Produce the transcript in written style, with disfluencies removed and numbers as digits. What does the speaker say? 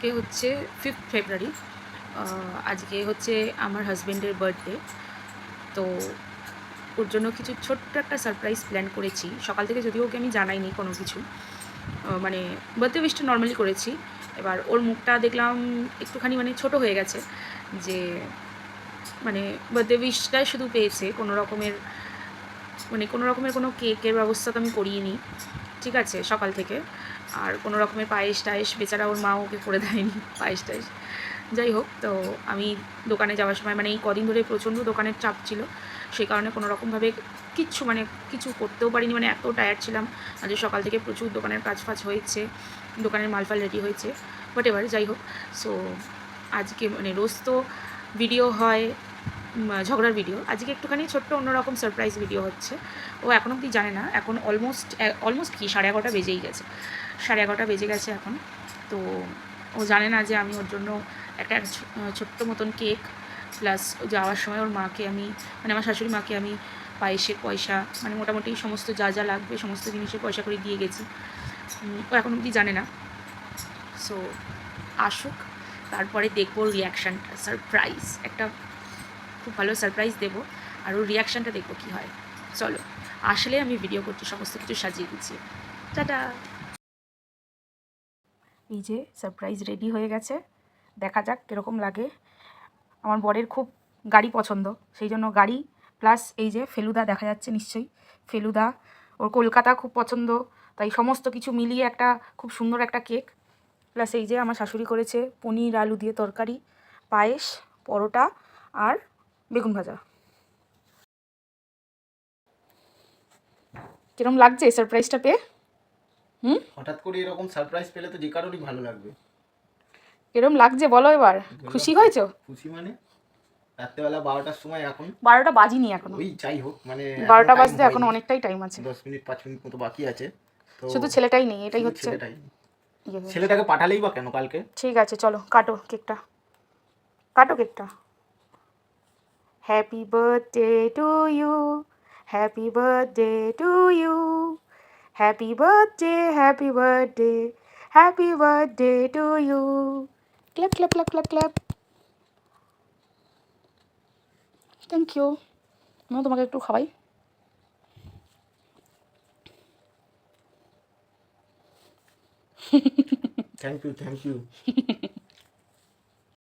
আজকে হচ্ছে 5th ফেব্রুয়ারি। আজকে হচ্ছে আমার হাজব্যান্ডের বার্থডে। তো ওর জন্য কিছু ছোট্ট একটা সারপ্রাইজ প্ল্যান করেছি। সকাল থেকে যদিও ওকে আমি জানাইনি কোনো কিছু, মানে বার্থডে উইশটা নর্মালি করেছি। এবার ওর মুখটা দেখলাম একটুখানি মানে ছোট হয়ে গেছে, যে মানে বার্থডে উইশটাই শুধু পেয়েছে, কোনো রকমের কোনো কেকের ব্যবস্থা তো আমি করিয়ে, ঠিক আছে, সকাল থেকে। আর কোনো রকমের পায়েস টায়েস বেচারা ওর মা ওকে করে দেয়নি, পায়েস টায়েস। যাই হোক, তো আমি দোকানে যাওয়ার সময় মানে এই কদিন ধরে প্রচণ্ড দোকানের চাপ ছিল, সেই কারণে কোনো রকমভাবে কিছু করতেও পারিনি, মানে এত টায়ার্ড ছিলাম। আজ সকাল থেকে প্রচুর দোকানের কাজ ফাজ হয়েছে, দোকানের মালফাল রেডি হয়েছে, বাট এবার যাই হোক। সো আজকে মানে রোজ তো ভিডিও হয় ঝগড়ার ভিডিও, আজকে একটুখানি ছোট্ট অন্যরকম সারপ্রাইজ ভিডিও হচ্ছে। ও এখন অবধি জানে না, এখন অলমোস্ট কি 11:30 বেজেই গেছে, 11:30 বেজে গেছে এখন। তো ও জানে না যে আমি ওর জন্য একটা ছোট্ট মতন কেক, প্লাস যাওয়ার সময় ওর মাকে আমি মানে আমার শাশুড়ি মাকে আমি পায়েসের পয়সা, মানে মোটামুটি সমস্ত যা যা লাগবে সমস্ত জিনিসের পয়সা করে দিয়ে গেছি। ও এখন অবধি জানে না। সো আসুক, তারপরে দেখবো রিয়াকশানটা, সারপ্রাইজ একটা খুব ভালো সারপ্রাইজ দেবো, আর ওর রিয়াকশানটা দেখবো কী হয়। চলো, আসলে আমি ভিডিও করছি সমস্ত কিছু সাজিয়ে গুছিয়ে। টাটা। এই যে সারপ্রাইজ রেডি হয়ে গেছে, দেখা যাক কীরকম লাগে। আমার বরের খুব গাড়ি পছন্দ, সেই জন্য গাড়ি প্লাস এই যে ফেলুদা দেখা যাচ্ছে নিশ্চয়ই, ফেলুদা। ওর কলকাতা খুব পছন্দ, তাই সমস্ত কিছু মিলিয়ে একটা খুব সুন্দর একটা কেক। প্লাস এই যে আমার শাশুড়ি করেছে পনির আলু দিয়ে তরকারি, পায়েস, পরোটা আর বেগুন ভাজা। কিরম লাগছে সারপ্রাইজটা পেয়ে? হঠাৎ করে এরকম সারপ্রাইজ পেলে তো যে কারোরই ভালো লাগবে। কিরম লাগছে বলো এবার? খুশি হয়েছো? খুশি মানে রাত্রেবেলা 12টার সময়, এখন 12টা বাজিনি এখনো। ওই যাই হোক, মানে 12টা টাইম বাজতে এখন হয়নি, অনেকটাই টাইম আছে। 10 মিনিট 5 মিনিট মতো বাকি আছে। তো শুধু ছেলেটাই নেই, এটাই শুধু হচ্ছে ছেলেটাই, ইয়ে হয়েছে। ছেলেটাকে পাঠালেই বা কেন কালকে। ঠিক আছে, চলো কাটো কেকটা, কাটো কেকটা। Happy birthday to you, happy birthday to you, happy birthday, happy birthday, happy birthday to you. Clap clap clap clap clap. Thank you. আমি তোমাকে একটু খাওয়াই। Thank you, thank you.